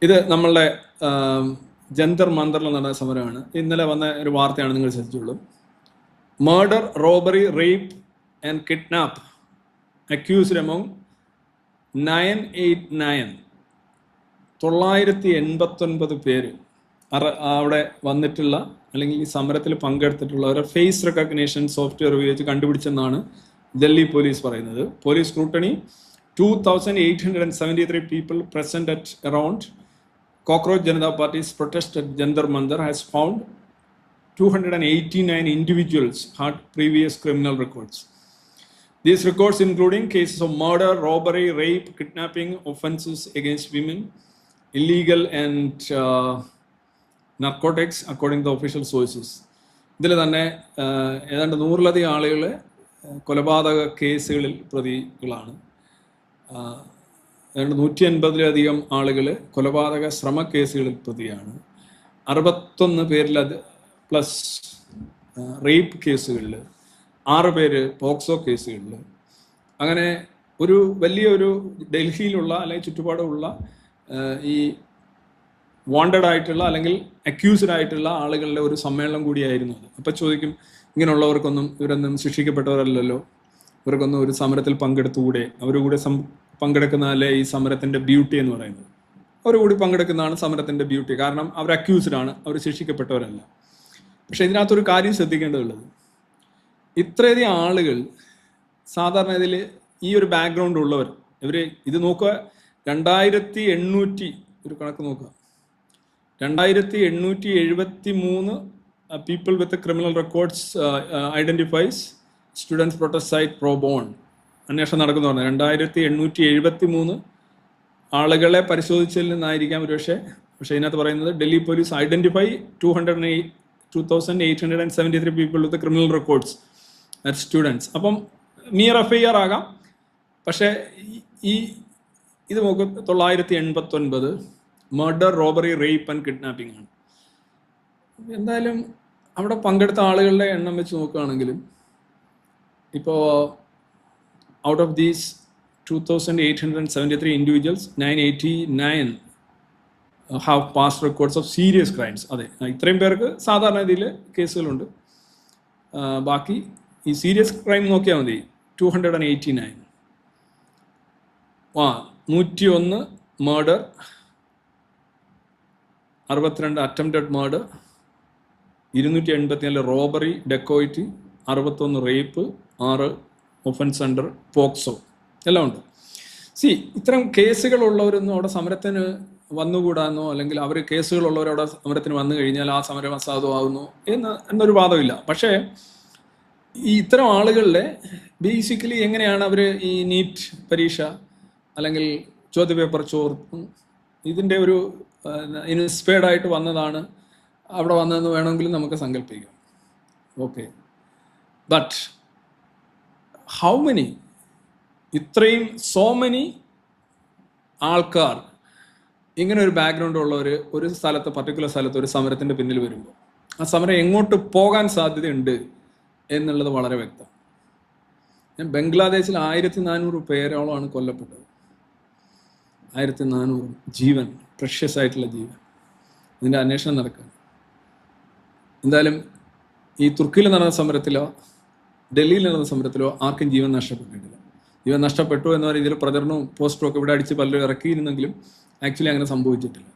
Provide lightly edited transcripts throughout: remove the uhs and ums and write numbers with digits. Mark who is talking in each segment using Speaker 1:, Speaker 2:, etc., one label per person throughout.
Speaker 1: ഇത് നമ്മളുടെ ജന്തർ മന്ദറിൽ നടന്ന സമരമാണ്. ഇന്നലെ വന്ന ഒരു വാർത്തയാണ്, നിങ്ങൾ ശ്രദ്ധിച്ചുള്ളൂ. Murder, robbery, rape and kidnap accused among 989 989 പേര് അവിടെ വന്നിട്ടുള്ള അല്ലെങ്കിൽ ഈ സമരത്തിൽ പങ്കെടുത്തിട്ടുള്ളവരെ ഫേസ് റെക്കഗ്നേഷൻ സോഫ്റ്റ്വെയർ ഉപയോഗിച്ച് കണ്ടുപിടിച്ചെന്നാണ് ഡൽഹി പോലീസ് പറയുന്നത്. Police scrutiny 2,873 people present at around Cockroach Janata Party's protest at Jantar Mandar has found 289 individuals had previous criminal records. These records including cases of murder, robbery, rape, kidnapping, offenses against women, illegal and narcotics according to the official sources. ഇതിൽ തന്നെ ഏതാണ്ട് 100-ലധികം ആളുകൾ കൊലപാതക കേസുകളിൽ പ്രതികളാണ്. 150-ലധികം ആളുകൾ കൊലപാതക ശ്രമ കേസുകളിൽ പ്രതിയാണ്. 61 പേരിൽ പ്ലസ് റേപ്പ് കേസുകളിൽ, 6 പേര് പോക്സോ കേസുകളിൽ. അങ്ങനെ ഒരു വലിയൊരു ഡൽഹിയിലുള്ള അല്ലെങ്കിൽ ചുറ്റുപാടുള്ള ഈ വാണ്ടഡ് ആയിട്ടുള്ള അല്ലെങ്കിൽ അക്യൂസ്ഡ് ആയിട്ടുള്ള ആളുകളുടെ ഒരു സമ്മേളനം കൂടിയായിരുന്നു അത്. അപ്പം ചോദിക്കും, ഇങ്ങനെയുള്ളവർക്കൊന്നും ഇവരൊന്നും ശിക്ഷിക്കപ്പെട്ടവരല്ലല്ലോ, ഇവർക്കൊന്നും ഒരു സമരത്തിൽ പങ്കെടുത്തുകൂടെ? അവരുകൂടെ പങ്കെടുക്കുന്നതല്ലേ ഈ സമരത്തിൻ്റെ ബ്യൂട്ടി എന്ന് പറയുന്നത്. അവരുകൂടി പങ്കെടുക്കുന്നതാണ് സമരത്തിൻ്റെ ബ്യൂട്ടി. കാരണം അവർ അക്യൂസ്ഡ് ആണ്, അവർ ശിക്ഷിക്കപ്പെട്ടവരല്ല. പക്ഷെ ഇതിനകത്തൊരു കാര്യം ശ്രദ്ധിക്കേണ്ടതുള്ളത്, ഇത്രയധികം ആളുകൾ സാധാരണ ഇതിൽ ഈ ഒരു ബാക്ക്ഗ്രൗണ്ട് ഉള്ളവർ, ഇവർ ഇത് നോക്കുക, 2800 ഒരു കണക്ക് നോക്കുക, 2873 people with the criminal records identifies students protest site pro bono. അന്വേഷണം നടക്കുന്നു പറഞ്ഞു. 2873 ആളുകളെ പരിശോധിച്ചതിൽ നിന്നായിരിക്കാം ഒരുപക്ഷെ. പക്ഷേ ഇതിനകത്ത് പറയുന്നത് Delhi police identify 2,873 people with the criminal records as students. അപ്പം നിയർ FIR ആകാം. പക്ഷേ ഇത് നോക്ക്, 989 murder, robbery, rape and kidnapping ആണ്. എന്തായാലും അവിടെ പങ്കെടുത്ത ആളുകളുടെ എണ്ണം വെച്ച് നോക്കുകയാണെങ്കിലും ഇപ്പോൾ out of these 2,873 individuals 989 have past records of serious crimes. അതെ, ഇത്രയും പേർക്ക് സാധാരണ രീതിയിൽ കേസുകളുണ്ട്. ബാക്കി ഈ സീരിയസ് ക്രൈം നോക്കിയാൽ മതി. 289 101 murder, 62 attempted murder, 284 robbery, dacoity, 61 rape, 6 offence under POCSO എല്ലാം ഉണ്ട്. ഇത്തരം കേസുകളുള്ളവരൊന്നും അവിടെ സമരത്തിന് വന്നുകൂടാന്നോ അല്ലെങ്കിൽ അവർ കേസുകളുള്ളവരവിടെ സമരത്തിന് വന്നു കഴിഞ്ഞാൽ ആ സമരം അസാധുവാകുന്നു എന്നൊരു വാദമില്ല. പക്ഷേ ഈ ഇത്തരം ആളുകളിലെ ബേസിക്കലി എങ്ങനെയാണ് അവർ ഈ നീറ്റ് പരീക്ഷ അല്ലെങ്കിൽ ചോദ്യപേപ്പർ ചോർത്തും ഇതിൻ്റെ ഒരു ഇൻസ്പയർഡ് ആയിട്ട് വന്നതാണ് അവിടെ വന്നതെന്ന് വേണമെങ്കിലും നമുക്ക് സങ്കല്പിക്കാം. ഓക്കെ, ബട്ട് ഹൗ മെനി, ഇത്രയും സോ മെനി ആൾക്കാർ ഇങ്ങനെ ഒരു ബാക്ക്ഗ്രൗണ്ട് ഉള്ളവർ ഒരു സ്ഥലത്ത്, പർട്ടിക്കുലർ സ്ഥലത്ത് ഒരു സമരത്തിൻ്റെ പിന്നിൽ വരുമ്പോൾ ആ സമരം എങ്ങോട്ട് പോകാൻ സാധ്യതയുണ്ട് എന്നുള്ളത് വളരെ വ്യക്തം. ബംഗ്ലാദേശിൽ 1400 പേരോളമാണ് കൊല്ലപ്പെട്ടത്. 1400 ജീവൻ, പ്രഷ്യസ് ആയിട്ടുള്ള ജീവൻ. ഇതിൻ്റെ അന്വേഷണം നടക്കുക. എന്തായാലും ഈ തുർക്കിയിൽ നടന്ന സമരത്തിലോ ഡൽഹിയിൽ നടന്ന സമരത്തിലോ ആർക്കും ജീവൻ നഷ്ടപ്പെട്ടിട്ടില്ല. ജീവൻ നഷ്ടപ്പെട്ടു എന്ന രീതിയിൽ പ്രചരണവും പോസ്റ്ററും ഒക്കെ ഇവിടെ അടിച്ച് പലരും ഇറക്കിയിരുന്നെങ്കിലും ആക്ച്വലി അങ്ങനെ സംഭവിച്ചിട്ടില്ല.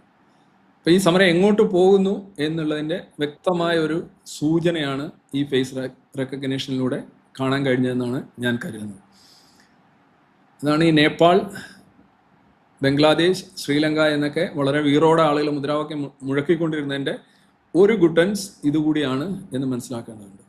Speaker 1: അപ്പോൾ ഈ സമരം എങ്ങോട്ട് പോകുന്നു എന്നുള്ളതിൻ്റെ വ്യക്തമായ ഒരു സൂചനയാണ് ഈ ഫേസ് റെക്കഗ്നേഷനിലൂടെ കാണാൻ കഴിഞ്ഞതെന്നാണ് ഞാൻ കരുതുന്നത്. അതാണ് ഈ നേപ്പാൾ, ബംഗ്ലാദേശ്, ശ്രീലങ്ക എന്നൊക്കെ വളരെ വീറോടെ ആളുകൾ മുദ്രാവാക്യം മുഴക്കിക്കൊണ്ടിരുന്നതിൻ്റെ ഒരു ഗുട്ടൻസ് ഇതുകൂടിയാണ് എന്ന് മനസ്സിലാക്കേണ്ടതുണ്ട്.